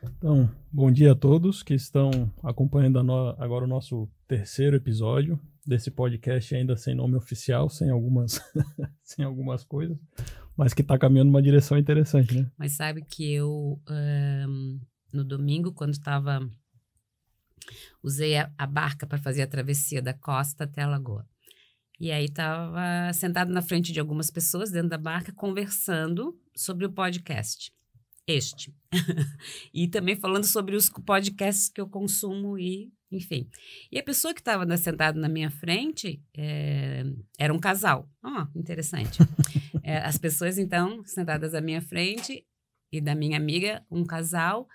Então, bom dia a todos que estão acompanhando agora o nosso terceiro episódio desse podcast, ainda sem nome oficial, sem algumas, sem algumas coisas, mas que está caminhando numa direção interessante, né? Mas sabe que eu, no domingo, quando estava... Usei a barca para fazer a travessia da costa até a lagoa. E aí estava sentado na frente de algumas pessoas dentro da barca, conversando sobre o podcast. E também falando sobre os podcasts que eu consumo e, enfim. E a pessoa que estava sentada na minha frente era um casal. Interessante. As pessoas, então, sentadas à minha frente e da minha amiga, um casal,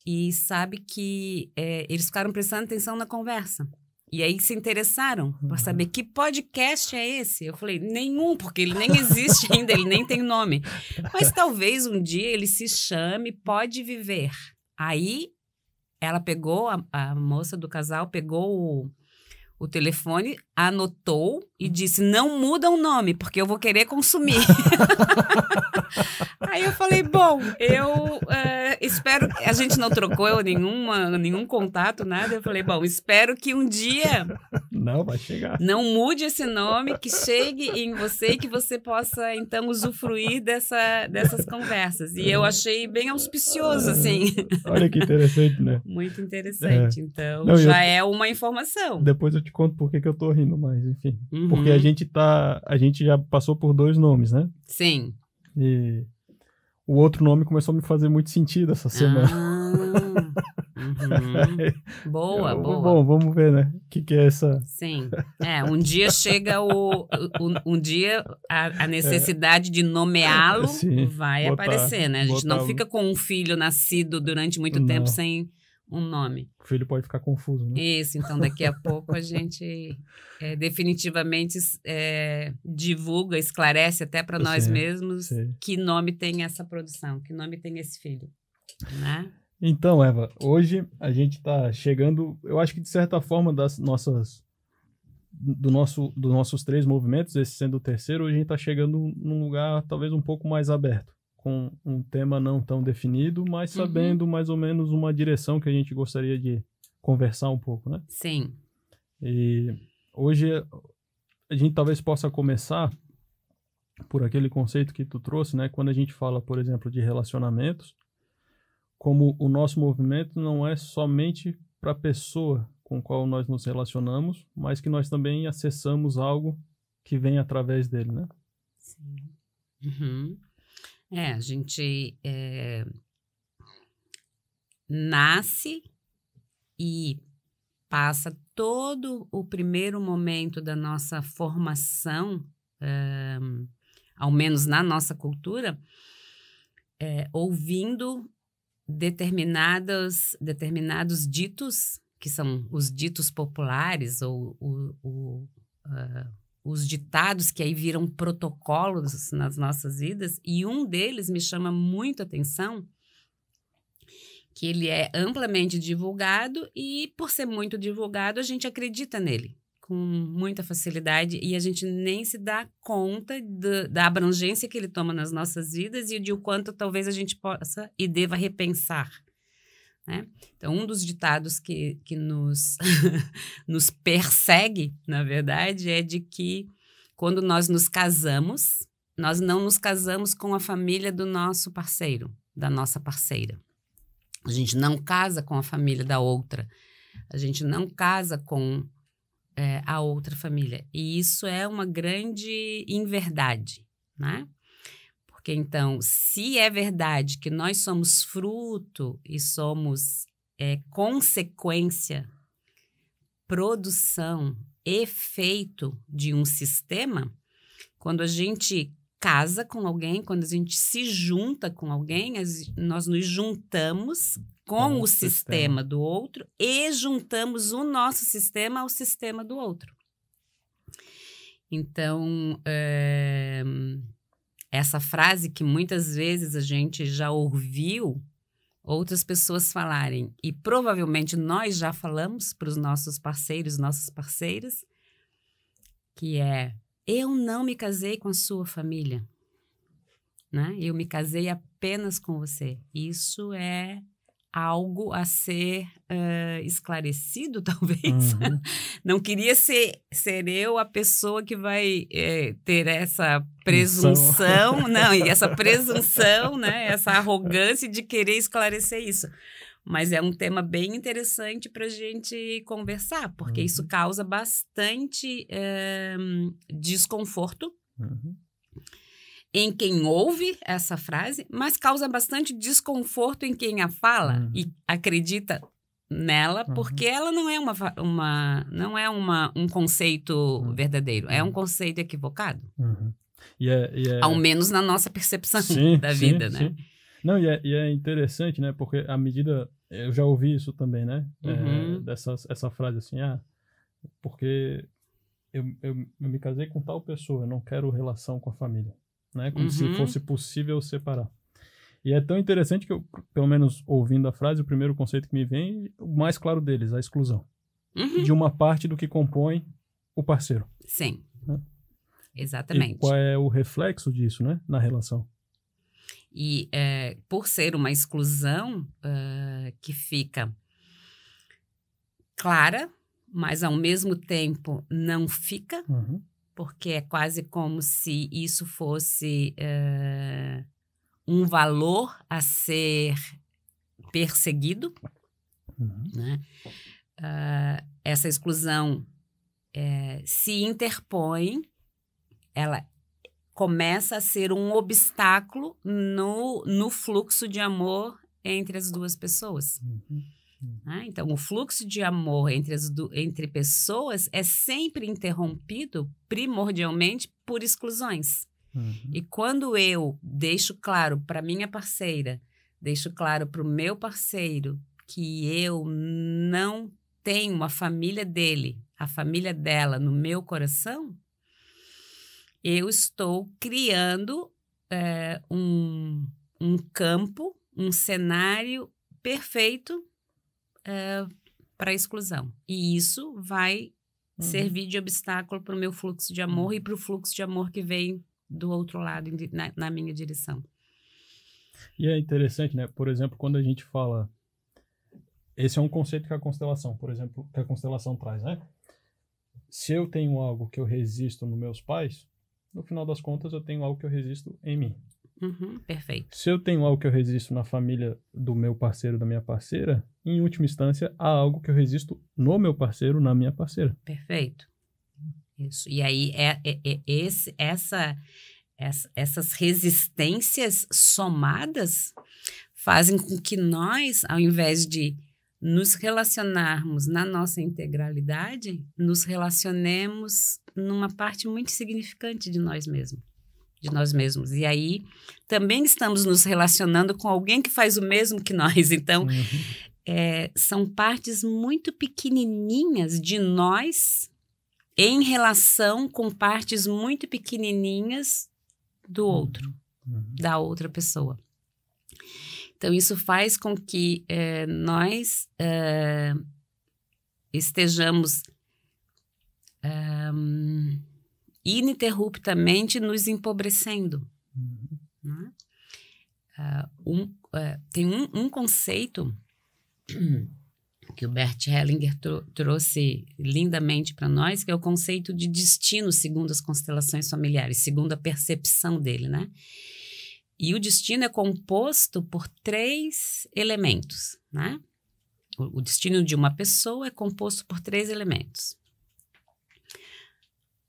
e sabe que eles ficaram prestando atenção na conversa. E aí se interessaram para saber que podcast é esse. Eu falei, nenhum, porque ele nem existe ainda, ele nem tem nome. Mas talvez um dia ele se chame Pode Viver. Aí ela pegou, a moça do casal pegou o telefone, anotou e disse, não muda o nome, porque eu vou querer consumir. Aí eu falei, bom, eu espero... A gente não trocou nenhum contato, nada. Eu falei, bom, espero que um dia... Não, vai chegar. Não mude esse nome, que chegue em você e que você possa, então, usufruir dessas conversas. E eu achei bem auspicioso, assim. Olha que interessante, né? Muito interessante. Então, Não, é uma informação. Depois eu te conto por que eu tô rindo, mas enfim. Porque a gente já passou por 2 nomes, né? Sim. E o outro nome começou a me fazer muito sentido essa semana. Boa. Bom, vamos ver, né? O que é essa... Sim. Um dia chega um dia a necessidade de nomeá-lo vai aparecer, né? A gente não fica com um filho nascido durante muito tempo sem um nome. O filho pode ficar confuso, né? Isso, então daqui a pouco a gente definitivamente divulga, esclarece até para nós mesmos que nome tem essa produção, que nome tem esse filho, né? Então, Eva, hoje a gente está chegando, eu acho que de certa forma dos nossos 3 movimentos, esse sendo o terceiro, hoje a gente está chegando num lugar talvez um pouco mais aberto, com um tema não tão definido, mas sabendo mais ou menos uma direção que a gente gostaria de conversar um pouco, né? Sim. E hoje a gente talvez possa começar por aquele conceito que tu trouxe, né? Quando a gente fala, por exemplo, de relacionamentos, como o nosso movimento não é somente para a pessoa com a qual nós nos relacionamos, mas que nós também acessamos algo que vem através dele, né? Sim. A gente nasce e passa todo o primeiro momento da nossa formação, ao menos na nossa cultura, ouvindo determinados ditos, que são os ditos populares ou os ditados que aí viram protocolos nas nossas vidas, e um deles me chama muito a atenção, que ele é amplamente divulgado e, por ser muito divulgado, a gente acredita nele com muita facilidade e a gente nem se dá conta da abrangência que ele toma nas nossas vidas e de o quanto talvez a gente possa e deva repensar, né? Então, um dos ditados que nos, nos persegue, na verdade, é de que quando nós nos casamos, nós não nos casamos com a família do nosso parceiro, da nossa parceira. A gente não casa com a família da outra. A gente não casa com a outra família. E isso é uma grande inverdade, né? Porque, então, se é verdade que nós somos fruto e somos consequência, produção, efeito de um sistema, quando a gente casa com alguém, quando a gente se junta com alguém, nós nos juntamos com o sistema do outro e juntamos o nosso sistema ao sistema do outro. Então, essa frase que muitas vezes a gente já ouviu outras pessoas falarem, e provavelmente nós já falamos para os nossos parceiros, nossas parceiras, que é: eu não me casei com a sua família, né? Eu me casei apenas com você. Isso é algo a ser esclarecido, talvez. Não queria ser eu a pessoa que vai ter essa presunção, não, e essa presunção, né, essa arrogância de querer esclarecer isso. Mas é um tema bem interessante para a gente conversar, porque isso causa bastante desconforto em quem ouve essa frase, mas causa bastante desconforto em quem a fala e acredita nela, porque ela não é um conceito verdadeiro, é um conceito equivocado. Ao menos na nossa percepção da vida, né? Sim. Não, e é interessante, né? Porque à medida... Eu já ouvi isso também, né? Essa frase assim, porque eu me casei com tal pessoa, eu não quero relação com a família. Né? Como se fosse possível separar. E é tão interessante que eu, pelo menos ouvindo a frase, o primeiro conceito que me vem, o mais claro deles, a exclusão. De uma parte do que compõe o parceiro. Sim. Né? Exatamente. E qual é o reflexo disso, né? Na relação? E por ser uma exclusão que fica clara, mas ao mesmo tempo não fica, porque é quase como se isso fosse um valor a ser perseguido. Né? Essa exclusão se interpõe, ela começa a ser um obstáculo no fluxo de amor entre as duas pessoas. Então, o fluxo de amor entre pessoas é sempre interrompido primordialmente por exclusões. E quando eu deixo claro para minha parceira, deixo claro para o meu parceiro que eu não tenho a família dele, a família dela no meu coração, eu estou criando um campo, um cenário perfeito para a exclusão. E isso vai servir de obstáculo para o meu fluxo de amor e para o fluxo de amor que vem do outro lado, na minha direção. E é interessante, né? Por exemplo, quando a gente fala... Esse é um conceito que a constelação, por exemplo, que a constelação traz, né? Se eu tenho algo que eu resisto nos meus pais, no final das contas eu tenho algo que eu resisto em mim. Perfeito. Se eu tenho algo que eu resisto na família do meu parceiro, da minha parceira, em última instância, há algo que eu resisto no meu parceiro, na minha parceira. Perfeito. Isso. E aí, essas resistências somadas fazem com que nós, ao invés de nos relacionarmos na nossa integralidade, nos relacionemos numa parte muito significante de nós mesmos. E aí, também estamos nos relacionando com alguém que faz o mesmo que nós. Então, são partes muito pequenininhas de nós em relação com partes muito pequenininhas do outro, da outra pessoa. Então, isso faz com que nós estejamos ininterruptamente nos empobrecendo. Né? Tem um conceito que o Bert Hellinger trouxe lindamente para nós, que é o conceito de destino segundo as constelações familiares, segundo a percepção dele, né? E o destino é composto por 3 elementos, né? O destino de uma pessoa é composto por 3 elementos.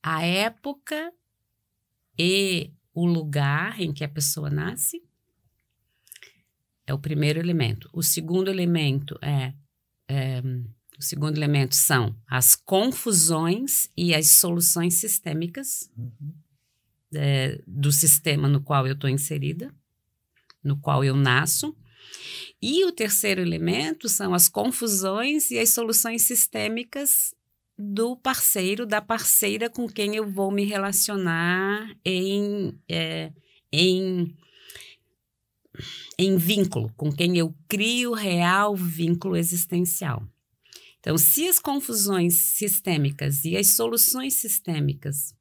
A época e o lugar em que a pessoa nasce é o primeiro elemento. O segundo elemento são as confusões e as soluções sistêmicas do sistema no qual eu estou inserida, no qual eu nasço. E o terceiro elemento são as confusões e as soluções sistêmicas do parceiro, da parceira com quem eu vou me relacionar em vínculo, com quem eu crio real vínculo existencial. Então, se as confusões sistêmicas e as soluções sistêmicas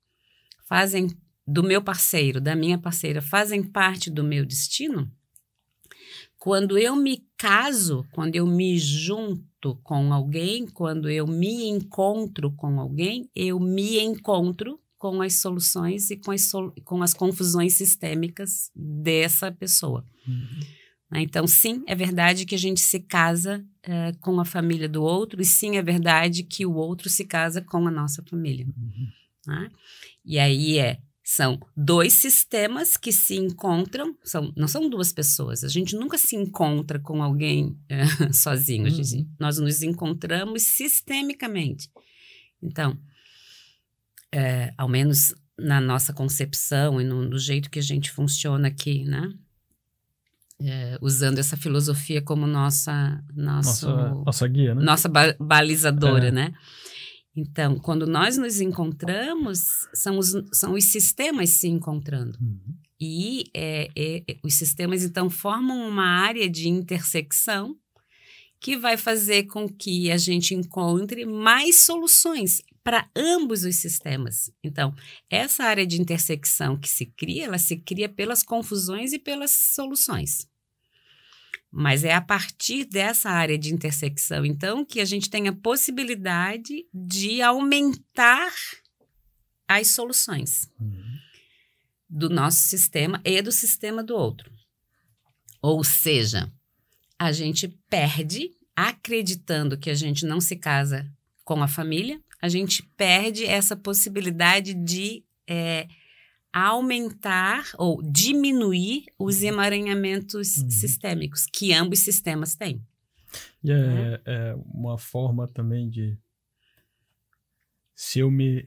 do meu parceiro, da minha parceira, fazem parte do meu destino, quando eu me caso, quando eu me junto com alguém, quando eu me encontro com alguém, eu me encontro com as soluções e com as confusões sistêmicas dessa pessoa. Então, sim, é verdade que a gente se casa com a família do outro, e sim, é verdade que o outro se casa com a nossa família. Né? E aí são dois sistemas que se encontram, não são duas pessoas, a gente nunca se encontra com alguém sozinho, nós nos encontramos sistemicamente. Então, ao menos na nossa concepção e no jeito que a gente funciona aqui, né? Usando essa filosofia como nossa guia, né? Nossa balizadora, né? Então, quando nós nos encontramos, são os sistemas se encontrando. E os sistemas, então, formam uma área de intersecção que vai fazer com que a gente encontre mais soluções para ambos os sistemas. Então, essa área de intersecção que se cria, ela se cria pelas confusões e pelas soluções. Mas é a partir dessa área de intersecção, então, que a gente tem a possibilidade de aumentar as soluções do nosso sistema e do sistema do outro. Ou seja, a gente perde, acreditando que a gente não se casa com a família, a gente perde essa possibilidade de aumentar ou diminuir os emaranhamentos sistêmicos que ambos sistemas têm. E é uma forma também de... Se eu me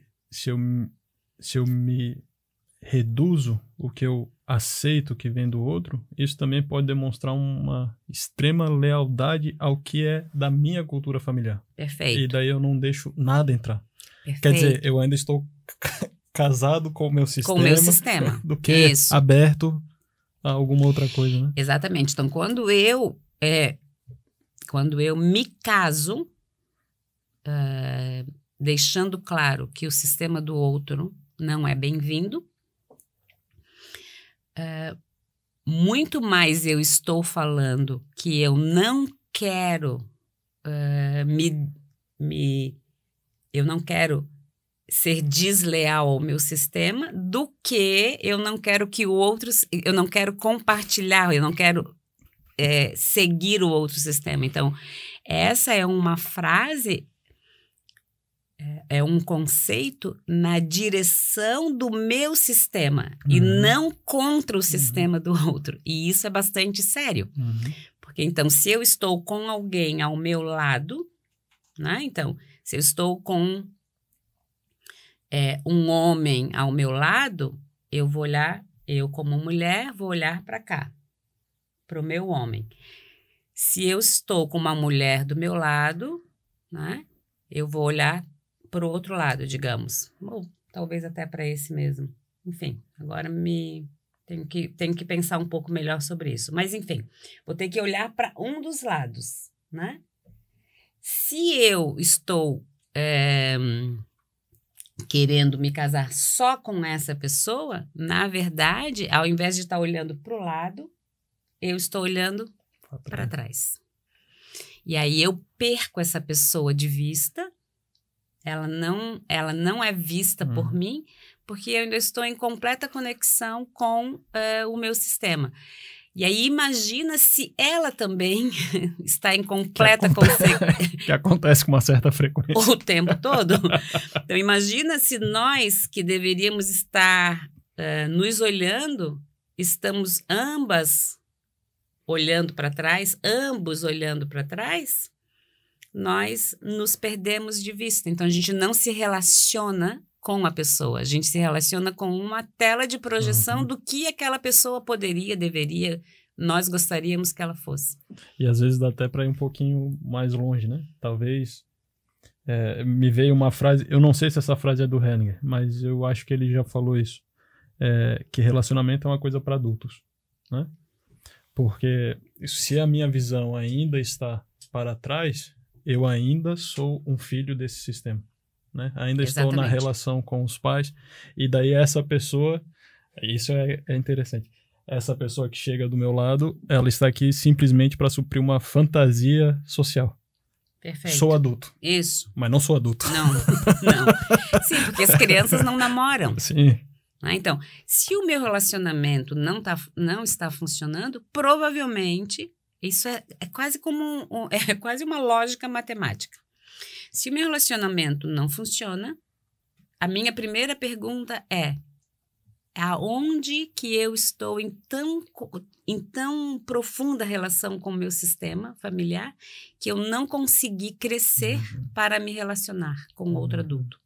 reduzo o que eu aceito que vem do outro, isso também pode demonstrar uma extrema lealdade ao que é da minha cultura familiar. Perfeito. E daí eu não deixo nada entrar. Perfeito. Quer dizer, eu ainda estou casado com o meu sistema, do que aberto a alguma outra coisa, né? Exatamente. Então, quando eu me caso, deixando claro que o sistema do outro não é bem-vindo, muito mais eu estou falando que eu não quero eu não quero ser desleal ao meu sistema, do que eu não quero que o outro, eu não quero compartilhar, eu não quero seguir o outro sistema. Então, essa é uma frase, é um conceito na direção do meu sistema e não contra o sistema do outro. E isso é bastante sério. Porque, então, se eu estou com alguém ao meu lado, né? Então, se eu estou com um homem ao meu lado, eu vou olhar, eu como mulher, vou olhar para cá, para o meu homem. Se eu estou com uma mulher do meu lado, né, eu vou olhar para o outro lado, digamos. Ou talvez até para esse mesmo. Enfim, agora tenho que pensar um pouco melhor sobre isso. Mas, enfim, vou ter que olhar para um dos lados, né? Se eu estou querendo me casar só com essa pessoa, na verdade, ao invés de estar olhando para o lado, eu estou olhando para trás. E aí eu perco essa pessoa de vista, ela não é vista por mim, porque eu ainda estou em completa conexão com o meu sistema. E aí imagina se ela também está em completa que acontece com uma certa frequência. O tempo todo. Então imagina se nós que deveríamos estar nos olhando, estamos ambas olhando para trás, ambos olhando para trás, nós nos perdemos de vista. Então a gente não se relaciona com a pessoa, a gente se relaciona com uma tela de projeção do que aquela pessoa poderia, deveria, nós gostaríamos que ela fosse. E às vezes dá até para ir um pouquinho mais longe, né? Talvez me veio uma frase, eu não sei se essa frase é do Hellinger, mas eu acho que ele já falou isso, que relacionamento é uma coisa para adultos, né? Porque se a minha visão ainda está para trás, eu ainda sou um filho desse sistema. Né? Ainda estou na relação com os pais, e daí essa pessoa, isso é interessante, essa pessoa que chega do meu lado, ela está aqui simplesmente para suprir uma fantasia social. Perfeito. Sou adulto. Isso. Mas não sou adulto. Não, não. Sim, porque as crianças não namoram. Sim. Então, se o meu relacionamento não está funcionando, provavelmente, isso é quase como é quase uma lógica matemática. Se o meu relacionamento não funciona, a minha primeira pergunta é: aonde que eu estou em tão profunda relação com o meu sistema familiar que eu não consegui crescer para me relacionar com outro adulto?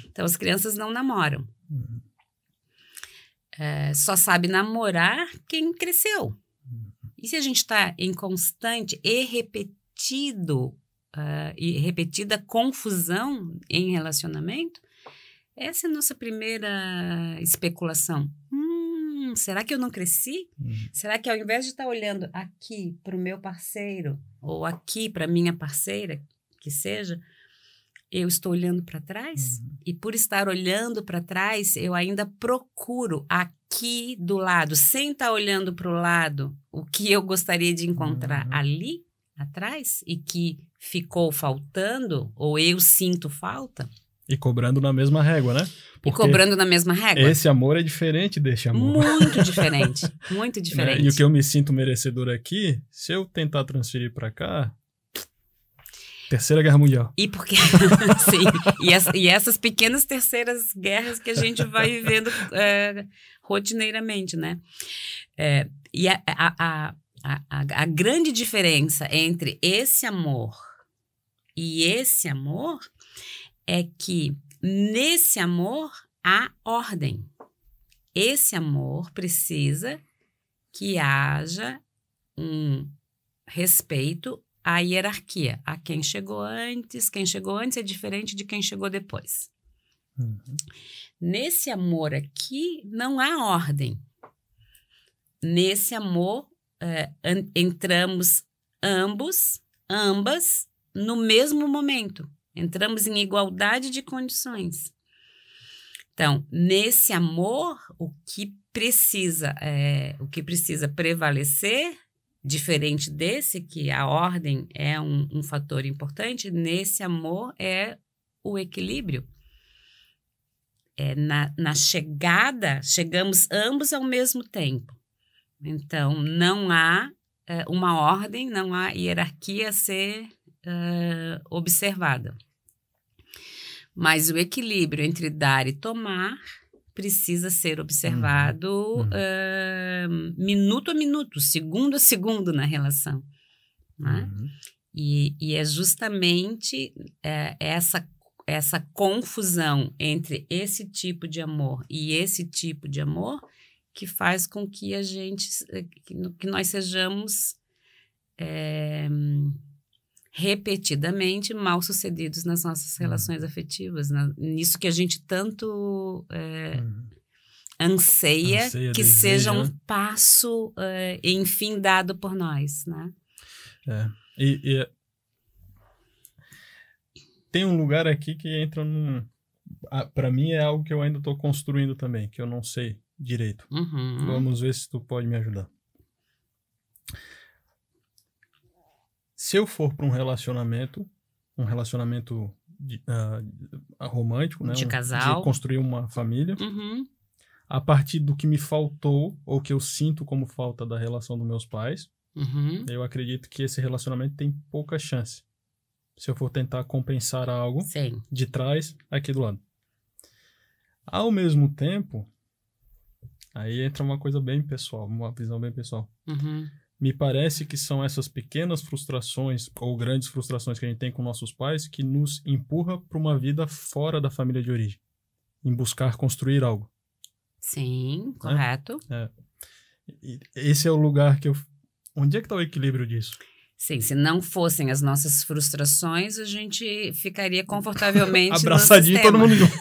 Então, as crianças não namoram. Só sabe namorar quem cresceu. E se a gente está em constante e repetida confusão em relacionamento, essa é a nossa primeira especulação. Será que eu não cresci? Será que ao invés de estar olhando aqui para o meu parceiro ou aqui para a minha parceira, que seja, eu estou olhando para trás? E por estar olhando para trás, eu ainda procuro aqui do lado, sem estar olhando para o lado, o que eu gostaria de encontrar ali atrás e que ficou faltando ou eu sinto falta. E cobrando na mesma régua, né? Porque e cobrando na mesma régua. Esse amor é diferente deste amor. Muito diferente, muito diferente. E o que eu me sinto merecedor aqui, se eu tentar transferir para cá, Terceira Guerra Mundial. E porque, sim, e essas pequenas terceiras guerras que a gente vai vivendo rotineiramente, né? E a grande diferença entre esse amor e esse amor é que nesse amor há ordem. Esse amor precisa que haja um respeito à hierarquia, a quem chegou antes. Quem chegou antes é diferente de quem chegou depois. Nesse amor aqui não há ordem. Nesse amor entramos ambas no mesmo momento. Entramos em igualdade de condições. Então, nesse amor, o que precisa prevalecer, diferente desse, que a ordem é um fator importante, nesse amor é o equilíbrio. Na chegada, chegamos ambos ao mesmo tempo. Então, não há uma ordem, não há hierarquia a ser observada. Mas o equilíbrio entre dar e tomar precisa ser observado minuto a minuto, segundo a segundo na relação. Né? E é justamente essa confusão entre esse tipo de amor e esse tipo de amor que faz com que que nós sejamos repetidamente mal sucedidos nas nossas relações afetivas, nisso que a gente tanto anseia que deseja, seja um passo enfim dado por nós, né? Tem um lugar aqui que entra para mim é algo que eu ainda estou construindo também, que eu não sei direito. Vamos ver se tu pode me ajudar. Se eu for para um relacionamento romântico, né? De casal. De construir uma família, a partir do que me faltou, ou que eu sinto como falta da relação dos meus pais, eu acredito que esse relacionamento tem pouca chance. Se eu for tentar compensar algo de trás, aqui do lado. Ao mesmo tempo, aí entra uma coisa bem pessoal, uma visão bem pessoal. Me parece que são essas pequenas frustrações ou grandes frustrações que a gente tem com nossos pais que nos empurra para uma vida fora da família de origem, em buscar construir algo. Sim, correto. Esse é o lugar que onde é que está o equilíbrio disso? Sim, se não fossem as nossas frustrações, a gente ficaria confortavelmente abraçadinho, todo mundo junto.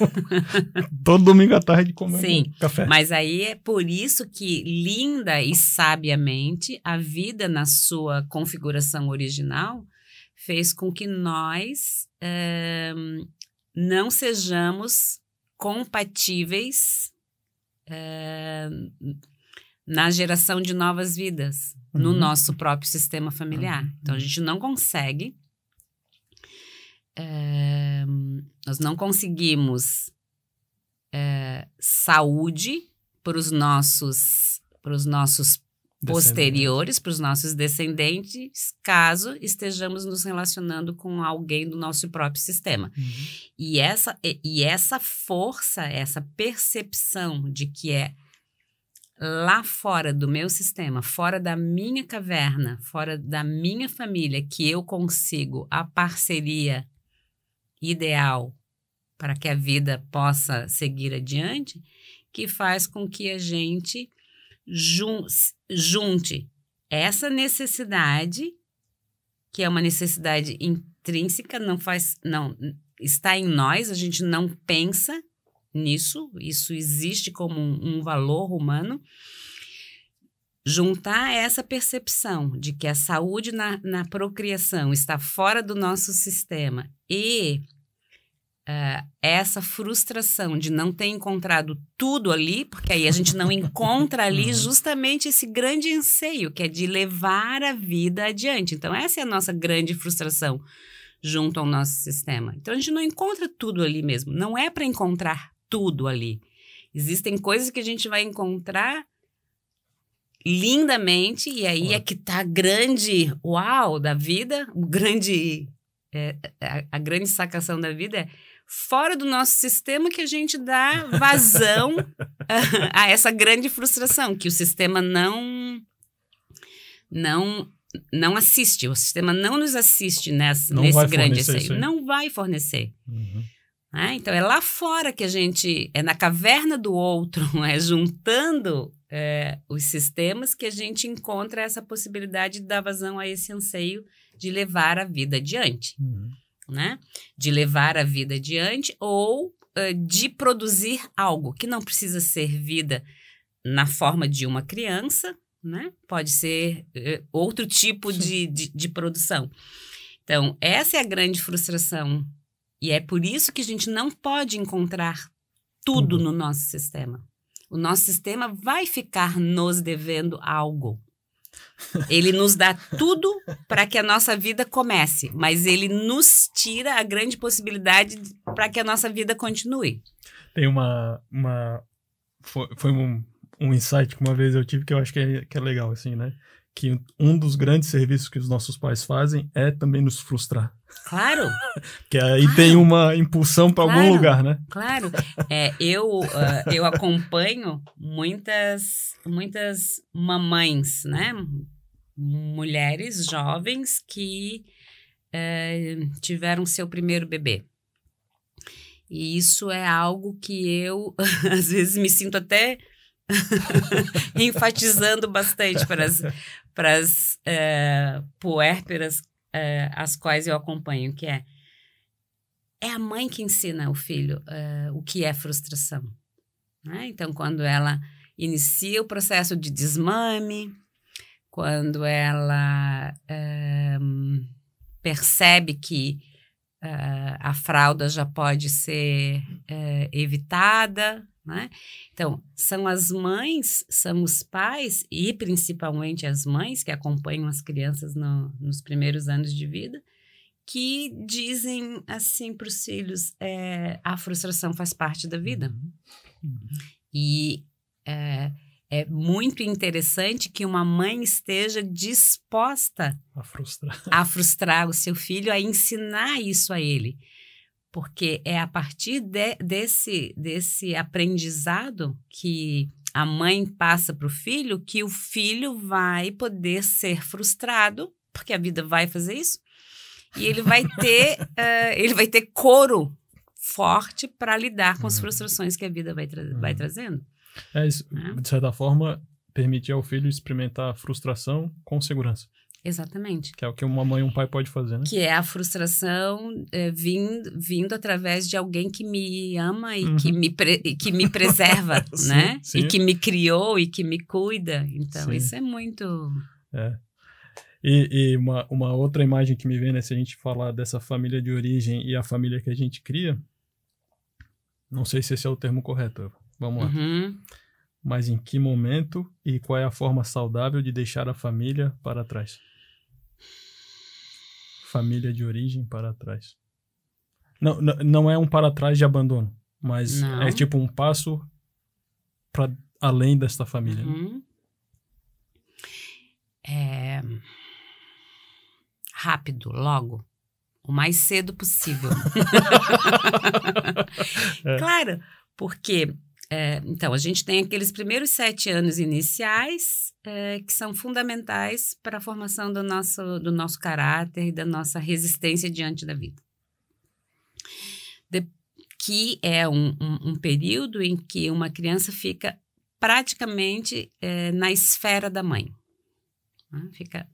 Todo domingo à tarde comendo café. Mas aí é por isso que, linda e sabiamente, a vida na sua configuração original fez com que nós não sejamos compatíveis na geração de novas vidas no nosso próprio sistema familiar. Então, a gente não consegue, nós não conseguimos saúde para os nossos posteriores, para os nossos descendentes, caso estejamos nos relacionando com alguém do nosso próprio sistema. E essa força, essa percepção de que é lá fora do meu sistema, fora da minha caverna, fora da minha família, que eu consigo a parceria ideal para que a vida possa seguir adiante, que faz com que a gente junte essa necessidade, que é uma necessidade intrínseca, não está em nós, a gente não pensa nisso, isso existe como um valor humano. Juntar essa percepção de que a saúde na procriação está fora do nosso sistema e essa frustração de não ter encontrado tudo ali, porque aí a gente não encontra ali justamente esse grande anseio, que é de levar a vida adiante. Então, essa é a nossa grande frustração junto ao nosso sistema. Então, a gente não encontra tudo ali mesmo. Não é para encontrar tudo ali. Existem coisas que a gente vai encontrar lindamente, e aí é que tá a grande uau da vida, a grande sacação da vida é fora do nosso sistema que a gente dá vazão a essa grande frustração, que o sistema não assiste, o sistema não nos assiste nesse grande anseio, não vai fornecer. Então, é lá fora que a gente, é na caverna do outro, juntando os sistemas que a gente encontra essa possibilidade de dar vazão a esse anseio de levar a vida adiante. Né? De levar a vida adiante ou de produzir algo que não precisa ser vida na forma de uma criança, né? Pode ser outro tipo de produção. Então, essa é a grande frustração e é por isso que a gente não pode encontrar tudo no nosso sistema. O nosso sistema vai ficar nos devendo algo. Ele nos dá tudo para que a nossa vida comece, mas ele nos tira a grande possibilidade para que a nossa vida continue. Tem foi um insight que uma vez eu tive que eu acho que é legal, assim, né? Que um dos grandes serviços que os nossos pais fazem é também nos frustrar. Claro. Que aí tem uma impulsão para algum lugar, né? Claro. Eu acompanho muitas mamães, né? Mulheres jovens que tiveram seu primeiro bebê. E isso é algo que eu, às vezes, me sinto até enfatizando bastante para as puérperas as quais eu acompanho, que é a mãe que ensina o filho o que é frustração. Né? Então, quando ela inicia o processo de desmame, quando ela percebe que a fralda já pode ser evitada, né? Então, são as mães, são os pais e principalmente as mães que acompanham as crianças nos primeiros anos de vida, que dizem assim para os filhos, a frustração faz parte da vida. E é muito interessante que uma mãe esteja disposta a frustrar o seu filho, a ensinar isso a ele. Porque é a partir desse aprendizado que a mãe passa para o filho que o filho vai poder ser frustrado, porque a vida vai fazer isso, e ele vai ter coro forte para lidar com as frustrações que a vida vai trazendo. Isso, de certa forma, permitir ao filho experimentar a frustração com segurança. Exatamente. Que é o que uma mãe e um pai pode fazer, né? Que é a frustração vindo através de alguém que me ama e que me preserva, sim, né? Sim. E que me criou e que me cuida. Então, sim, isso é muito... E uma outra imagem que me vem, né? Se a gente falar dessa família de origem e a família que a gente cria, não sei se esse é o termo correto, vamos lá. mas em que momento e qual é a forma saudável de deixar a família para trás? Família de origem para trás. Não é um para trás de abandono, mas Não. é tipo um passo para além desta família. Uhum. Rápido, logo. O mais cedo possível. Claro, porque... então, a gente tem aqueles primeiros 7 anos iniciais que são fundamentais para a formação do nosso caráter e da nossa resistência diante da vida. Que é um período em que uma criança fica praticamente na esfera da mãe. Né? Fica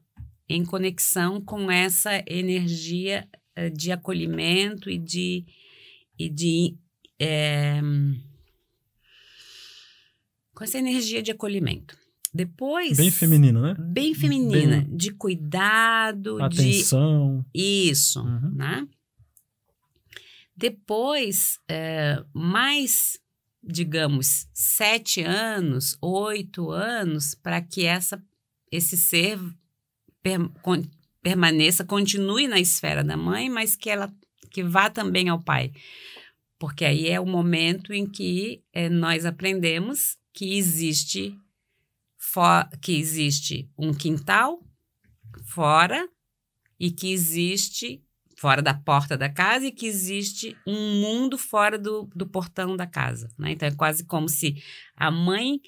em conexão com essa energia de acolhimento com essa energia de acolhimento. Depois... Bem feminina, né? Bem feminina, de cuidado, atenção. Isso, né? Depois, mais, digamos, 7 anos, 8 anos, para que esse ser permaneça, continue na esfera da mãe, mas que vá também ao pai. Porque aí é o momento em que nós aprendemos que existe um quintal fora e que existe fora da porta da casa e que existe um mundo fora do portão da casa, né? Então é quase como se a mãe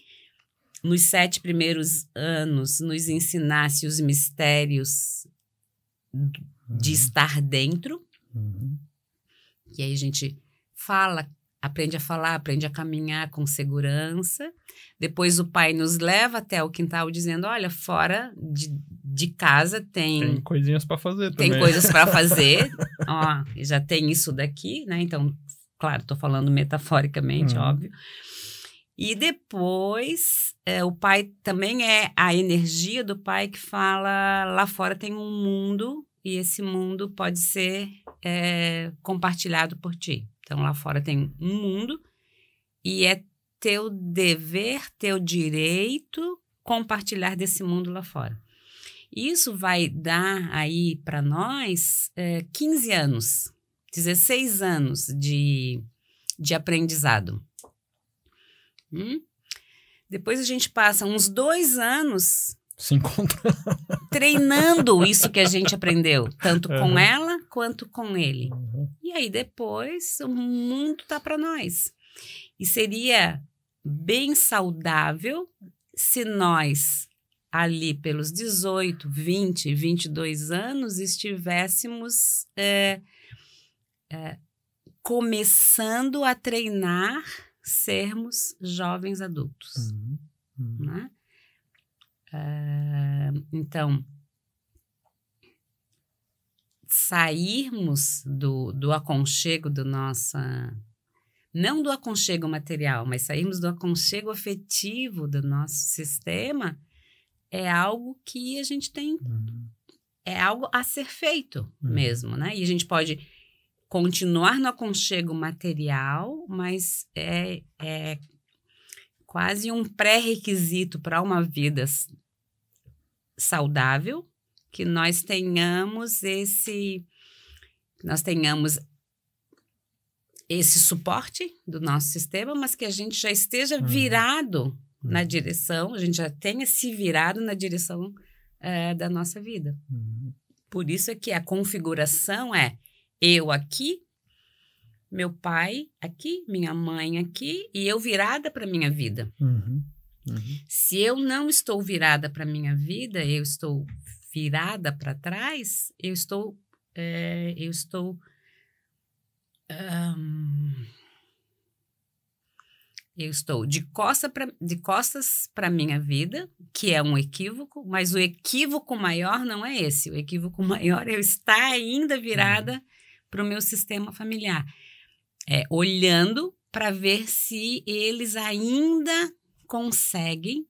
nos 7 primeiros anos nos ensinasse os mistérios de estar dentro. E aí a gente aprende a falar, aprende a caminhar com segurança. Depois o pai nos leva até o quintal dizendo, olha, fora de casa tem coisinhas para fazer também. Tem coisas para fazer. Ó, já tem isso daqui, né? Então, claro, estou falando metaforicamente, óbvio. E depois, o pai também é a energia do pai que fala, lá fora tem um mundo e esse mundo pode ser compartilhado por ti. Então, lá fora tem um mundo e é teu dever, teu direito compartilhar desse mundo lá fora. Isso vai dar aí para nós 15 anos, 16 anos de aprendizado. Depois a gente passa uns 2 anos se encontrando, treinando isso que a gente aprendeu, tanto com ela quanto com ele. E aí depois o mundo tá para nós. E seria bem saudável se nós, ali pelos 18, 20, 22 anos, estivéssemos começando a treinar sermos jovens adultos. Né? Então, sairmos do aconchego não do aconchego material, mas sairmos do aconchego afetivo do nosso sistema é algo que a gente tem, é algo a ser feito mesmo, né? E a gente pode continuar no aconchego material, mas é quase um pré-requisito para uma vida saudável que nós tenhamos esse suporte do nosso sistema, mas que a gente já esteja virado na direção, a gente já tenha se virado na direção da nossa vida. Por isso é que a configuração é eu aqui, meu pai aqui, minha mãe aqui e eu virada para minha vida. Se eu não estou virada para minha vida, eu estou virada para trás, eu estou de costas para minha vida, que é um equívoco, mas o equívoco maior não é esse. O equívoco maior é eu estar ainda virada para o meu sistema familiar. Olhando para ver se eles ainda conseguem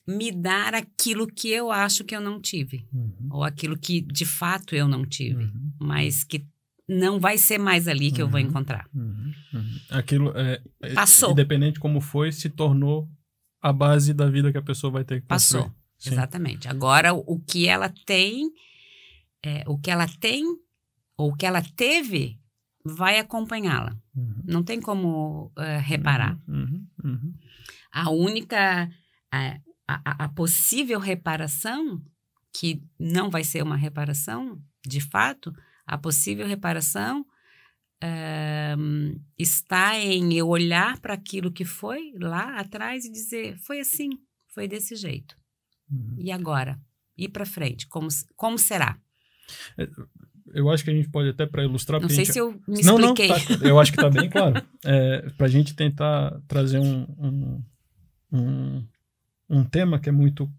me dar aquilo que eu acho que eu não tive. Ou aquilo que, de fato, eu não tive. Mas que não vai ser mais ali que eu vou encontrar. Aquilo, Passou. Independente de como foi, se tornou a base da vida que a pessoa vai ter que construir. Passou, exatamente. Agora, o que ela tem, ou o que ela teve, vai acompanhá-la. Não tem como reparar. A única, a possível reparação, que não vai ser uma reparação, de fato, a possível reparação está em eu olhar para aquilo que foi lá atrás e dizer, foi assim, foi desse jeito. E agora? Ir para frente, como será? Eu acho que a gente pode até, para ilustrar... Não sei se eu me expliquei. Não, eu acho que está bem claro. Para a gente tentar trazer um tema que é muito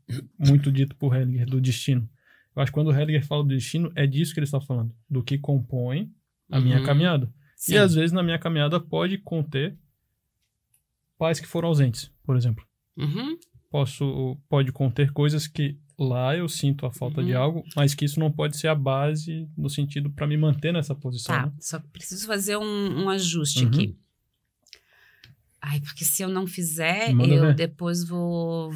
dito por Hellinger, do destino. Eu acho que quando o Hellinger fala do destino, é disso que ele está falando, do que compõe a minha caminhada. Sim. E às vezes na minha caminhada pode conter pais que foram ausentes, por exemplo. Pode conter coisas que lá eu sinto a falta de algo, mas que isso não pode ser a base no sentido para me manter nessa posição. Tá, né? só preciso fazer um ajuste aqui. Ai, porque se eu não fizer, eu depois vou...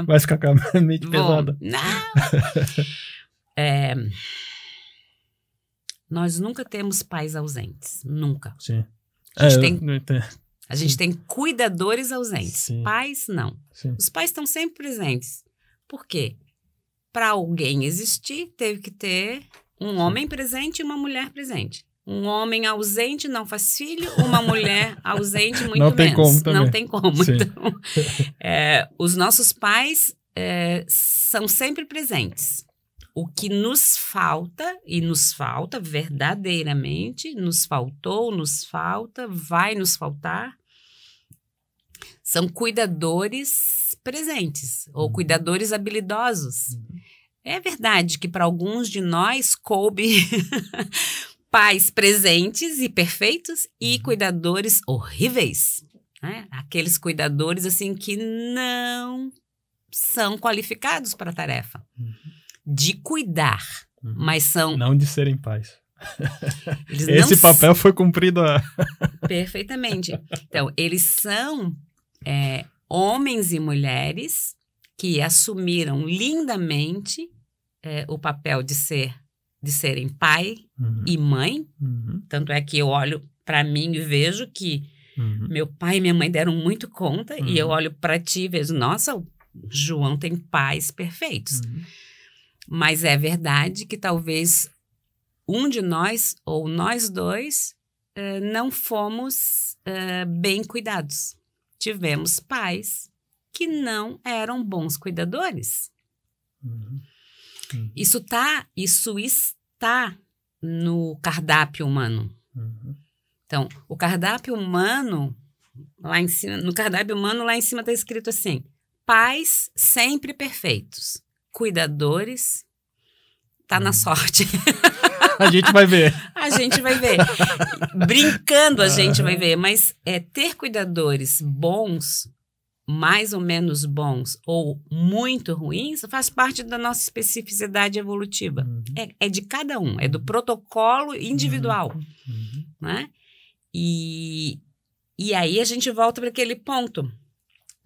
Vai ficar com a mente pesada. Não! Nós nunca temos pais ausentes. Nunca. Sim. A gente tem cuidadores ausentes. Sim. Pais, não. Sim. Os pais estão sempre presentes. Por quê? Para alguém existir, teve que ter um homem presente e uma mulher presente. Um homem ausente não faz filho, uma mulher ausente muito não menos. Tem como também. Não tem como. Sim. Então, os nossos pais são sempre presentes. O que nos falta, e nos falta verdadeiramente, nos faltou, nos falta, vai nos faltar, são cuidadores presentes, ou cuidadores habilidosos. É verdade que para alguns de nós coube pais presentes e perfeitos e cuidadores horríveis, né? Aqueles cuidadores assim que não são qualificados para a tarefa de cuidar, mas são... Não de serem pais. Esse papel foi cumprido perfeitamente. Então, eles são homens e mulheres que assumiram lindamente o papel de serem pai e mãe. Tanto é que eu olho para mim e vejo que meu pai e minha mãe deram muito conta, e eu olho para ti e vejo, nossa, o João tem pais perfeitos. Mas é verdade que talvez um de nós, ou nós dois, não fomos bem cuidados. Tivemos pais que não eram bons cuidadores. Isso está no cardápio humano. Então, o cardápio humano, lá em cima, no cardápio humano, lá em cima está escrito assim: pais sempre perfeitos, cuidadores, tá na sorte. A gente vai ver. A gente vai ver. Brincando, a gente vai ver. Mas ter cuidadores bons, mais ou menos bons, ou muito ruins, faz parte da nossa especificidade evolutiva. É de cada um, é do protocolo individual. Né? E aí a gente volta para aquele ponto.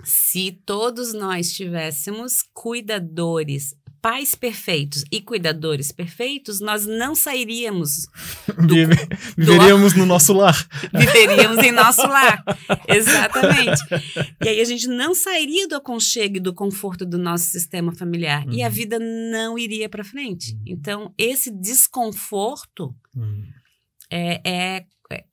Se todos nós tivéssemos cuidadores, pais perfeitos e cuidadores perfeitos, nós não sairíamos viveríamos no nosso lar. Viveríamos em nosso lar, exatamente. E aí a gente não sairia do aconchego e do conforto do nosso sistema familiar, e a vida não iria para frente. Então, esse desconforto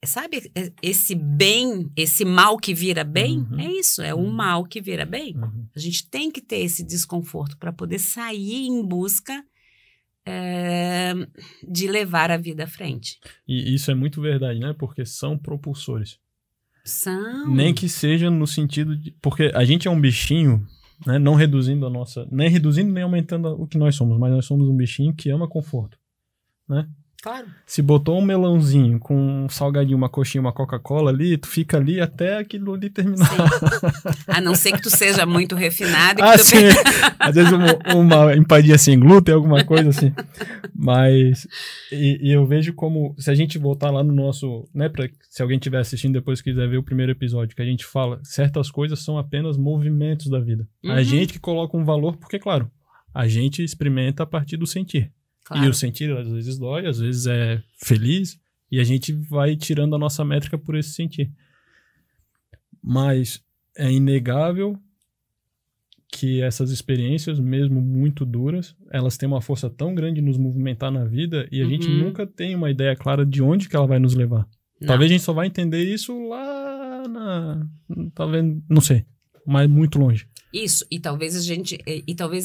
sabe, esse bem, esse mal que vira bem, é isso, é o mal que vira bem. A gente tem que ter esse desconforto para poder sair em busca de levar a vida à frente. E isso é muito verdade, né? Porque são propulsores. São. Nem que seja no sentido de... Porque a gente é um bichinho, né? Não reduzindo a nossa... Nem reduzindo nem aumentando o que nós somos, mas nós somos um bichinho que ama conforto, né? Claro. Se botou um melãozinho com um salgadinho, uma coxinha, uma Coca-Cola ali, tu fica ali até aquilo ali terminar. Sim. A não ser que tu seja muito refinado. Sim. Às vezes uma empadinha sem glúten, alguma coisa assim. Mas, e eu vejo como, se a gente voltar lá no nosso, né, se alguém estiver assistindo depois quiser ver o primeiro episódio, que a gente fala, certas coisas são apenas movimentos da vida. A gente que coloca um valor, porque, claro, a gente experimenta a partir do sentir. Claro. E o sentir, às vezes, dói, às vezes é feliz, e a gente vai tirando a nossa métrica por esse sentir. Mas é inegável que essas experiências, mesmo muito duras, elas têm uma força tão grande de nos movimentar na vida, e a gente nunca tem uma ideia clara de onde que ela vai nos levar. Não. Talvez a gente só vai entender isso lá talvez, não sei, mas muito longe. Isso, e talvez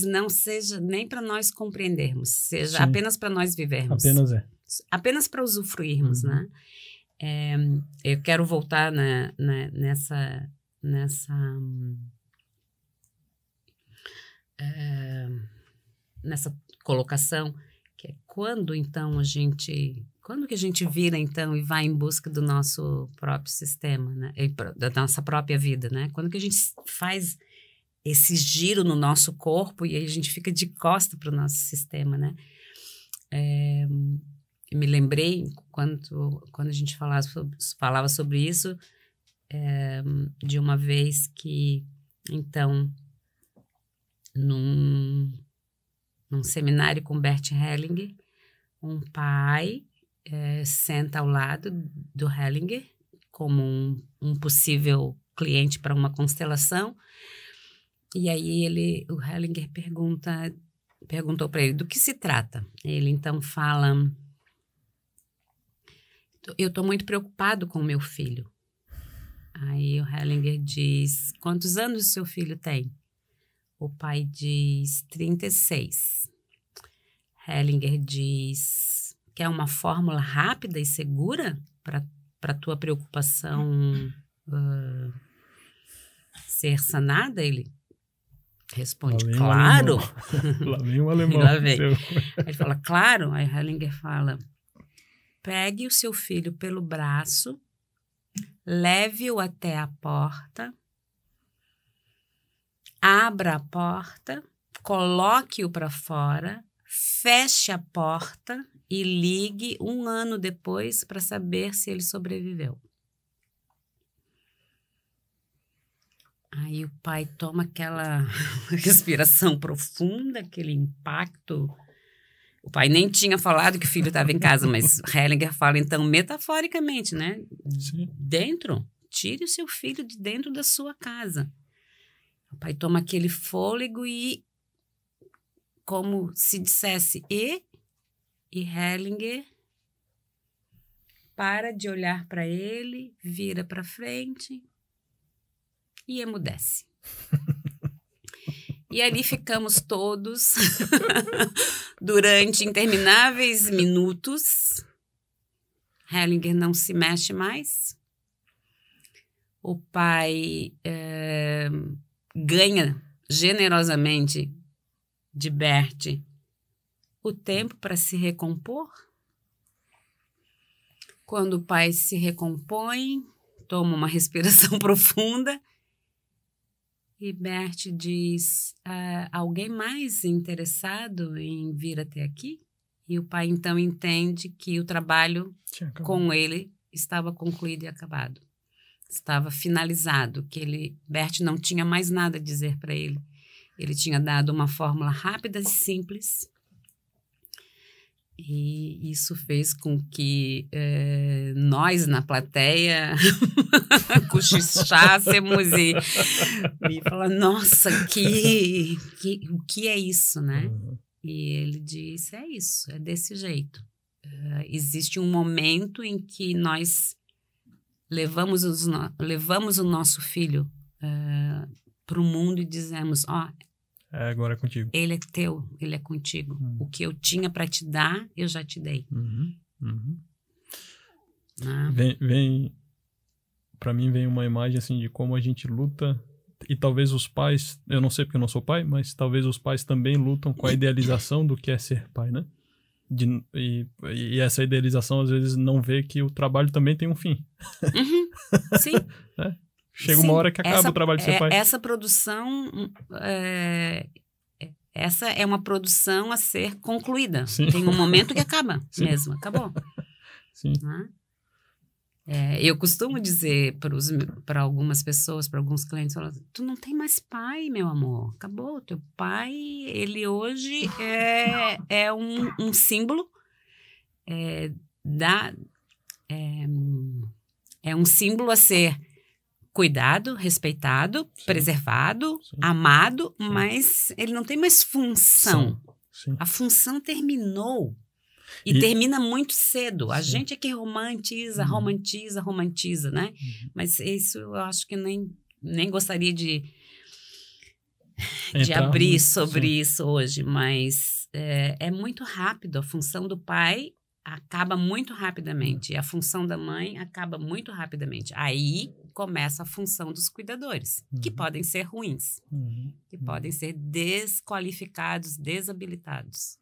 não seja nem para nós compreendermos, seja apenas para nós vivermos. Apenas para usufruirmos, né? Eu quero voltar nessa colocação, que é quando que a gente vira então e vai em busca do nosso próprio sistema, né? Da nossa própria vida, né? Quando que a gente faz esse giro no nosso corpo e aí a gente fica de costa para o nosso sistema, né? Eu me lembrei, quando a gente falava sobre isso, de uma vez que, então, num seminário com Bert Hellinger, um pai senta ao lado do Hellinger como um possível cliente para uma constelação. E aí o Hellinger perguntou para ele do que se trata. Ele então fala: eu estou muito preocupado com o meu filho. Aí o Hellinger diz: quantos anos o seu filho tem? O pai diz 36. Hellinger diz: quer uma fórmula rápida e segura para a tua preocupação ser sanada? Ele responde: claro. Lá vem o alemão. Lá vem. Ele fala: claro. Aí Hellinger fala: pegue o seu filho pelo braço, leve-o até a porta, abra a porta, coloque-o para fora, feche a porta e ligue 1 ano depois para saber se ele sobreviveu. Aí o pai toma aquela respiração profunda, aquele impacto. O pai nem tinha falado que o filho estava em casa, mas Hellinger fala, então, metaforicamente, né? Sim. Tire o seu filho de dentro da sua casa. O pai toma aquele fôlego e, como se dissesse, e Hellinger para de olhar para ele, vira para frente e emudece. E ali ficamos todos durante intermináveis minutos. Hellinger não se mexe mais. O pai ganha generosamente de Bert o tempo para se recompor. Quando o pai se recompõe, toma uma respiração profunda e Bert diz: alguém mais interessado em vir até aqui? E o pai então entende que o trabalho com ele estava concluído e acabado. Estava finalizado, que Bert não tinha mais nada a dizer para ele. Ele tinha dado uma fórmula rápida e simples. E isso fez com que nós, na plateia, cochichássemos e falar, nossa, o que é isso, né? Uhum. E ele disse, é isso, é desse jeito. Existe um momento em que nós levamos o nosso filho para o mundo e dizemos, agora é contigo. Ele é teu, ele é contigo. Uhum. O que eu tinha para te dar, eu já te dei. Uhum. Uhum. Para mim vem uma imagem assim de como a gente luta, e talvez os pais, eu não sei porque eu não sou pai, mas talvez os pais também lutam com a idealização do que é ser pai, né? E essa idealização, às vezes, não vê que o trabalho também tem um fim. Uhum. Sim. Chega uma hora que acaba o trabalho de ser pai. Essa produção... essa é uma produção a ser concluída. Sim. Tem um momento que acaba mesmo. Acabou. Sim. Eu costumo dizer para algumas pessoas, para alguns clientes, tu não tem mais pai, meu amor. Acabou. Teu pai, ele hoje é um símbolo é um símbolo a ser cuidado, respeitado, sim, preservado, sim, amado, sim, mas ele não tem mais função. Sim. A função terminou. E termina muito cedo. A gente é que romantiza, né? Uhum. Mas isso eu acho que nem gostaria de abrir sobre isso hoje. Mas é muito rápido. A função do pai acaba muito rapidamente. E a função da mãe acaba muito rapidamente. Aí começa a função dos cuidadores, que podem ser ruins, que podem ser desqualificados, desabilitados.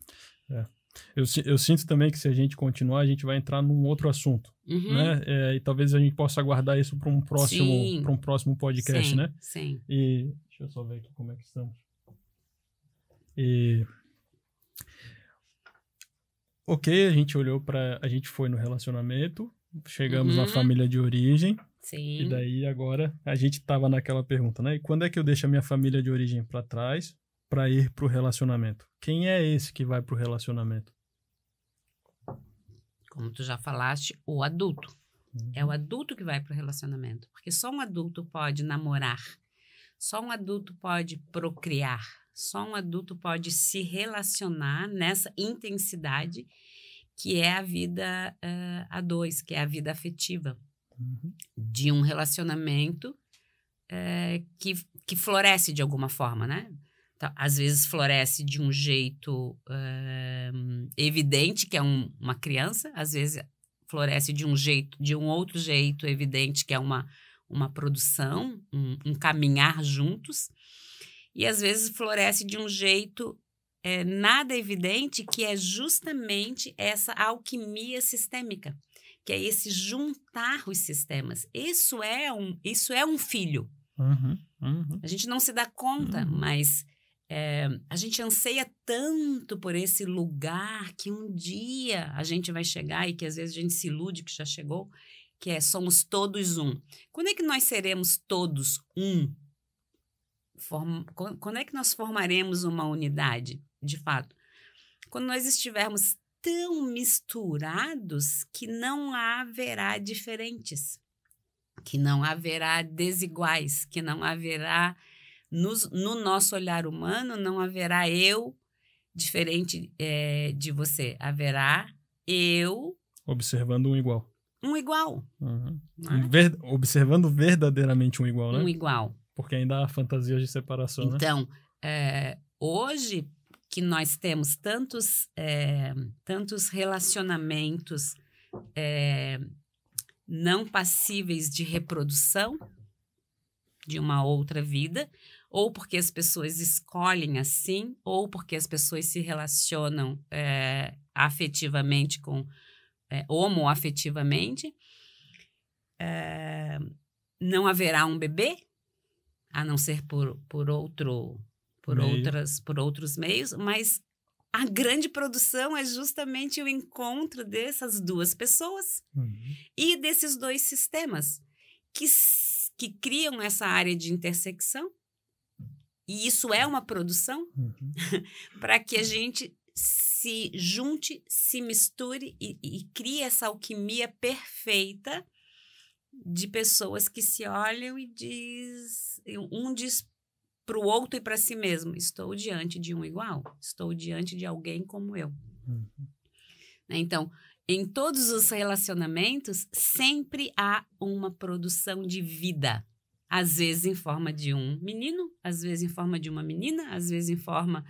Eu sinto também que se a gente continuar, a gente vai entrar num outro assunto, né? E talvez a gente possa aguardar isso para um próximo podcast, sim, né? Sim. E deixa eu só ver aqui como é que estamos. Ok, a gente foi no relacionamento, chegamos na família de origem. Sim. E daí agora a gente tava naquela pergunta, né? E quando é que eu deixo a minha família de origem para trás para ir pro relacionamento? Quem é esse que vai pro relacionamento? Como tu já falaste, o adulto. É o adulto que vai pro relacionamento. Porque só um adulto pode namorar. Só um adulto pode procriar. Só um adulto pode se relacionar nessa intensidade que é a vida a dois, que é a vida afetiva. De um relacionamento que floresce de alguma forma, né? Então, às vezes floresce de um jeito evidente, que é uma criança, às vezes floresce de um outro jeito evidente, que é uma produção, um caminhar juntos, e às vezes floresce de um jeito nada evidente, que é justamente essa alquimia sistêmica, que é esse juntar os sistemas. Isso é um filho. A gente não se dá conta, mas a gente anseia tanto por esse lugar que um dia a gente vai chegar, e que às vezes a gente se ilude que já chegou, que somos todos um. Quando é que nós seremos todos um? Quando é que nós formaremos uma unidade, de fato? Quando nós estivermos tão misturados que não haverá diferentes, que não haverá desiguais, que não haverá, no nosso olhar humano, não haverá eu diferente de você. Haverá eu... observando um igual. Um igual. Observando verdadeiramente um igual, né? Um igual. Porque ainda há fantasias de separação, então, hoje que nós temos tantos relacionamentos não passíveis de reprodução de uma outra vida, ou porque as pessoas escolhem assim, ou porque as pessoas se relacionam afetivamente homoafetivamente, não haverá um bebê, a não ser por outros meios, mas a grande produção é justamente o encontro dessas duas pessoas e desses dois sistemas que criam essa área de intersecção. E isso é uma produção para que a gente se junte, se misture e crie essa alquimia perfeita de pessoas que se olham e um diz para o outro e para si mesmo: estou diante de um igual, estou diante de alguém como eu. Então, em todos os relacionamentos, sempre há uma produção de vida. Às vezes em forma de um menino, às vezes em forma de uma menina, às vezes em forma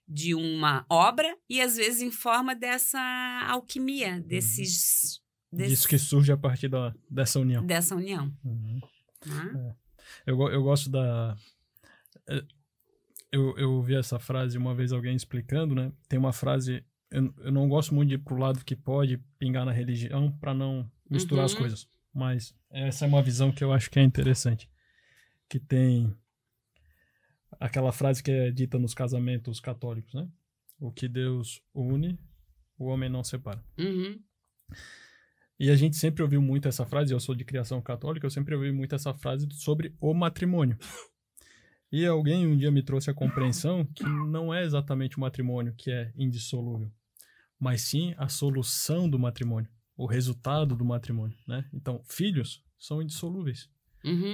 de uma obra e às vezes em forma dessa alquimia, disso que surge a partir dessa união. Dessa união. Eu gosto da... Eu ouvi essa frase uma vez, alguém explicando, né? Tem uma frase eu não gosto muito de ir pro lado que pode pingar na religião para não misturar as coisas. Mas essa é uma visão que eu acho que é interessante. Que tem aquela frase que é dita nos casamentos católicos, né? O que Deus une, o homem não separa. E a gente sempre ouviu muito essa frase, eu sou de criação católica, eu sempre ouvi muito essa frase sobre o matrimônio. E alguém um dia me trouxe a compreensão que não é exatamente o matrimônio que é indissolúvel, mas sim a solução do matrimônio, o resultado do matrimônio, né? Então, filhos são indissolúveis.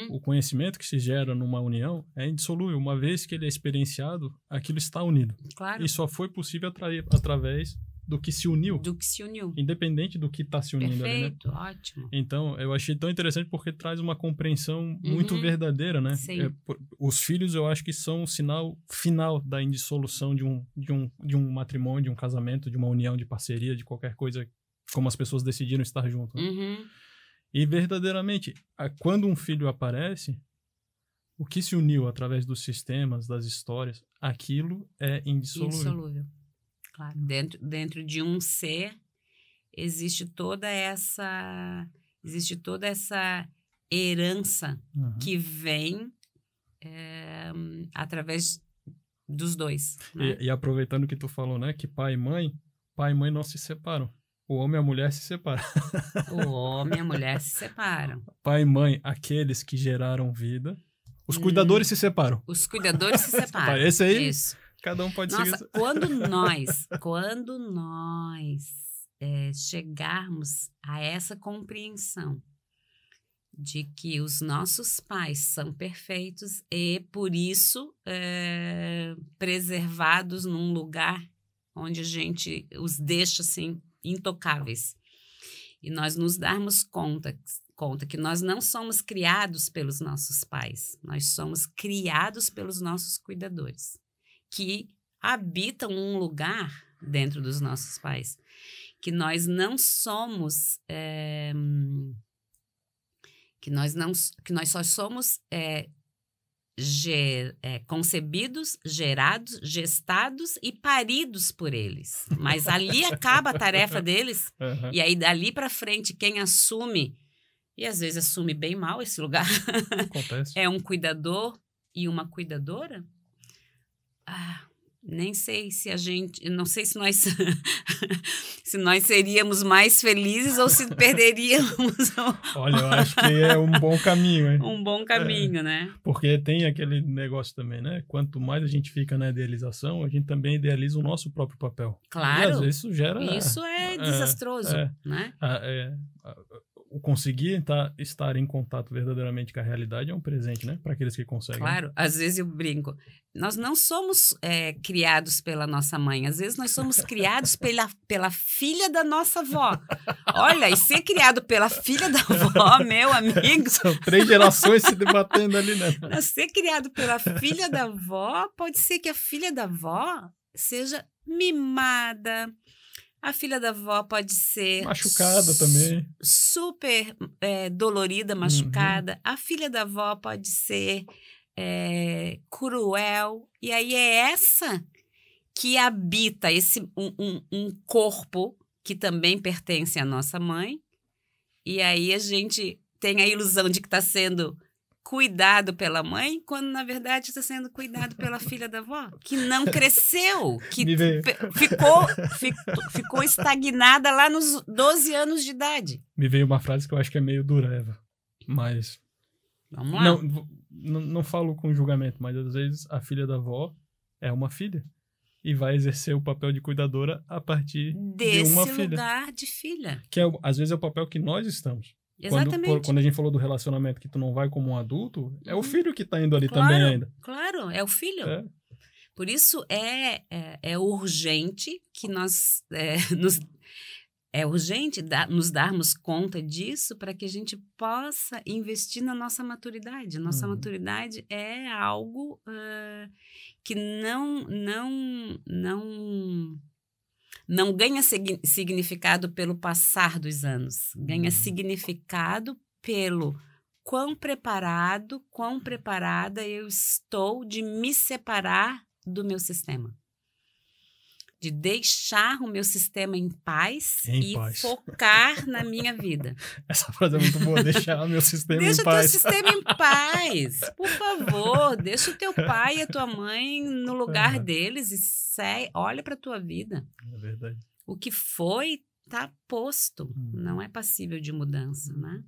O conhecimento que se gera numa união é indissolúvel. Uma vez que ele é experienciado, aquilo está unido. Claro. E só foi possível através do que se uniu. Do que se uniu. Independente do que está se unindo. Perfeito, ali, né? ótimo. Então, eu achei tão interessante porque traz uma compreensão muito verdadeira, né? Sim. Os filhos, eu acho que são o sinal final da indissolução de um matrimônio, de um casamento, de uma união, de parceria, de qualquer coisa, como as pessoas decidiram estar juntas. Né? E verdadeiramente, quando um filho aparece, o que se uniu através dos sistemas, das histórias, aquilo é indissolúvel. Indissolúvel. Claro. Dentro de um ser existe toda essa herança que vem através dos dois. Né? E aproveitando que tu falou, né, que pai e mãe não se separam. O homem e a mulher se separam. O homem e a mulher se separam. Pai e mãe, aqueles que geraram vida. Os cuidadores se separam. Os cuidadores se separam. Esse aí, isso. Cada um pode Nossa, seguir. quando nós chegarmos a essa compreensão de que os nossos pais são perfeitos e, por isso, preservados num lugar onde a gente os deixa, assim, intocáveis. E nós nos darmos conta que nós não somos criados pelos nossos pais, nós somos criados pelos nossos cuidadores, que habitam um lugar dentro dos nossos pais, que nós não somos, que nós só somos concebidos, gerados, gestados e paridos por eles. Mas ali acaba a tarefa deles. E aí, dali para frente, quem assume, e às vezes assume bem mal esse lugar, Acontece. é um cuidador e uma cuidadora. Nem sei se não sei se nós se nós seríamos mais felizes ou se perderíamos. Olha, eu acho que é um bom caminho, hein? Um bom caminho, né? Porque tem aquele negócio também, né? Quanto mais a gente fica na idealização, a gente também idealiza o nosso próprio papel. Claro. E às vezes isso gera... Isso é desastroso, né? O conseguir estar em contato verdadeiramente com a realidade é um presente, né? Para aqueles que conseguem. Claro, às vezes eu brinco. Nós não somos criados pela nossa mãe. Às vezes nós somos criados pela filha da nossa avó. Olha, e ser criado pela filha da avó, meu amigo... São 3 gerações se debatendo ali, né? Ser criado pela filha da avó, pode ser que a filha da avó seja mimada. A filha da avó pode ser... machucada também. Super dolorida, machucada. A filha da avó pode ser cruel. E aí é essa que habita um corpo que também pertence à nossa mãe. E aí a gente tem a ilusão de que está sendo cuidado pela mãe, quando na verdade está sendo cuidado pela filha da avó, que não cresceu, que ficou estagnada lá nos 12 anos de idade. Me veio uma frase que eu acho que é meio dura, Eva, mas... Vamos lá. Não falo com julgamento, mas às vezes a filha da avó é uma filha e vai exercer o papel de cuidadora a partir de uma filha. Desse lugar de filha. Que às vezes é o papel que nós estamos. Exatamente. Quando a gente falou do relacionamento que tu não vai como um adulto, é o filho que tá indo ali também ainda. Claro, é o filho. Por isso é urgente que nós nos darmos conta disso para que a gente possa investir na nossa maturidade. Nossa maturidade é algo que não ganha significado pelo passar dos anos. Ganha significado pelo quão preparada eu estou de me separar do meu sistema. de deixar o meu sistema em paz Em paz. focar na minha vida. Essa frase é muito boa, deixar meu sistema Deixa em paz. o teu sistema em paz, por favor. Deixa o teu pai e a tua mãe no lugar deles e olha para a tua vida. É verdade. O que foi, tá posto. Não é passível de mudança, né?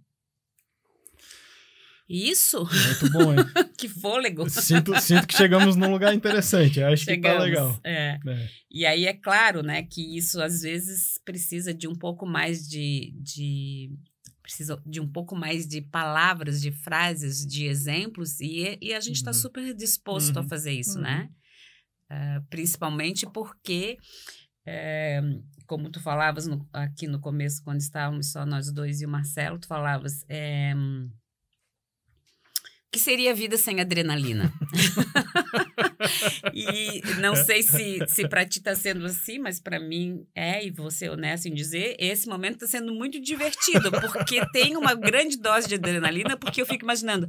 Isso? Muito bom, hein? Que fôlego! Sinto que chegamos num lugar interessante. Acho que tá legal. E aí é claro, né, que isso às vezes precisa de um pouco mais precisa de um pouco mais de palavras, de frases, de exemplos, e a gente está super disposto a fazer isso, né? Principalmente porque, como tu falavas aqui no começo, quando estávamos só nós dois e o Marcelo, tu falavas... que seria a vida sem adrenalina? E não sei se para ti está sendo assim, mas para mim e vou ser honesta em dizer, esse momento está sendo muito divertido, porque tem uma grande dose de adrenalina, porque eu fico imaginando...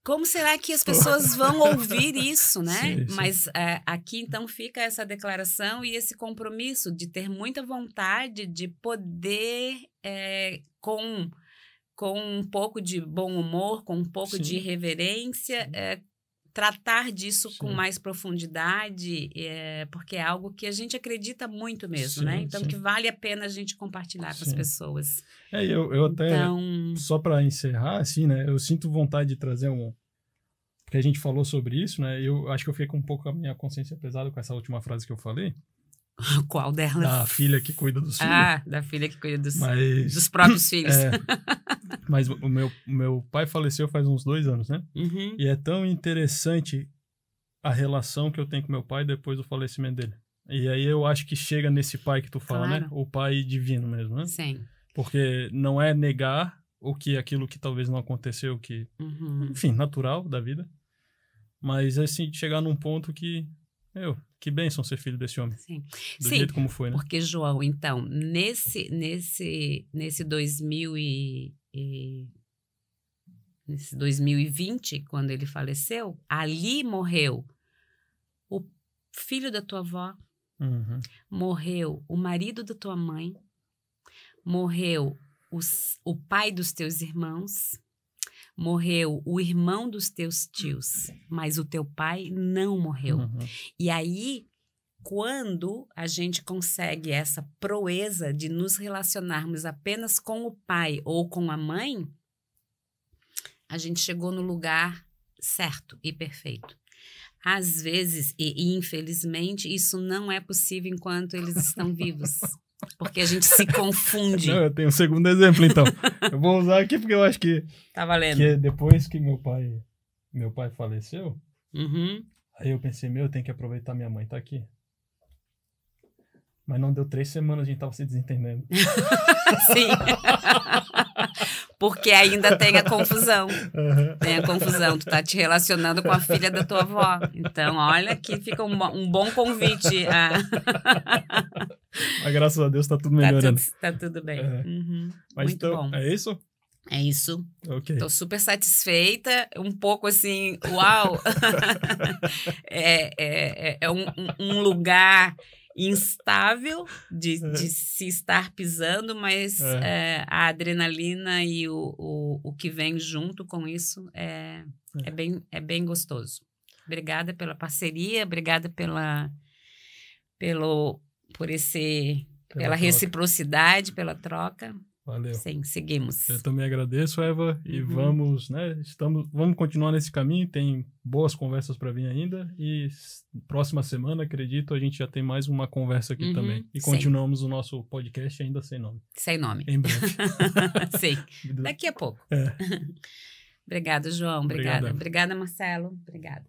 Como será que as pessoas vão ouvir isso, né? Sim. Mas aqui, então, fica essa declaração e esse compromisso de ter muita vontade de poder, com um pouco de bom humor, com um pouco de reverência, tratar disso com mais profundidade, porque é algo que a gente acredita muito mesmo, né? Então, que vale a pena a gente compartilhar com as pessoas. Eu até, só para encerrar, assim, né? Eu sinto vontade de trazer porque a gente falou sobre isso, né? Eu acho que eu fiquei com um pouco a minha consciência pesada com essa última frase que eu falei. Qual delas? Da filha que cuida dos filhos. Da filha que cuida dos próprios filhos. Mas o meu pai faleceu faz uns 2 anos, né? E é tão interessante a relação que eu tenho com meu pai depois do falecimento dele. E aí eu acho que chega nesse pai que tu fala, né? O pai divino mesmo, né? Sim. Porque não é negar aquilo que talvez não aconteceu, enfim, natural da vida. Mas assim, chegar num ponto que que bênção ser filho desse homem. Sim. Do jeito como foi, né? Porque, João, então, nesse 2020, quando ele faleceu, ali morreu o filho da tua avó, morreu o marido da tua mãe, morreu o pai dos teus irmãos, morreu o irmão dos teus tios, mas o teu pai não morreu. E aí, quando a gente consegue essa proeza de nos relacionarmos apenas com o pai ou com a mãe, a gente chegou no lugar certo e perfeito. Às vezes, e infelizmente, isso não é possível enquanto eles estão vivos. Porque a gente se confunde. Não, eu tenho um segundo exemplo, então. Eu vou usar aqui porque eu acho que... Tá valendo. Que depois que meu pai faleceu, aí eu pensei, eu tenho que aproveitar minha mãe tá aqui. Mas não deu 3 semanas, a gente tava se desentendendo. Sim. Porque ainda tem a confusão. Tem a confusão. Tu tá te relacionando com a filha da tua avó. Então, olha que fica um bom convite. Mas graças a Deus tá tudo melhorando. Tá tudo bem. Mas muito então, bom. É isso? É isso. Ok. Tô super satisfeita. Um pouco assim, uau! É um lugar instável de se estar pisando, mas a adrenalina e o que vem junto com isso é bem gostoso. Obrigada pela parceria, obrigada pela reciprocidade, pela troca. Valeu. Sim, seguimos. Eu também agradeço, Eva, e vamos continuar nesse caminho, tem boas conversas para vir ainda, e próxima semana, acredito, a gente já tem mais uma conversa aqui também. E continuamos o nosso podcast ainda sem nome. Sem nome. Em breve. Sim, daqui a pouco. Obrigada, João, obrigada. Obrigada, Marcelo, obrigada.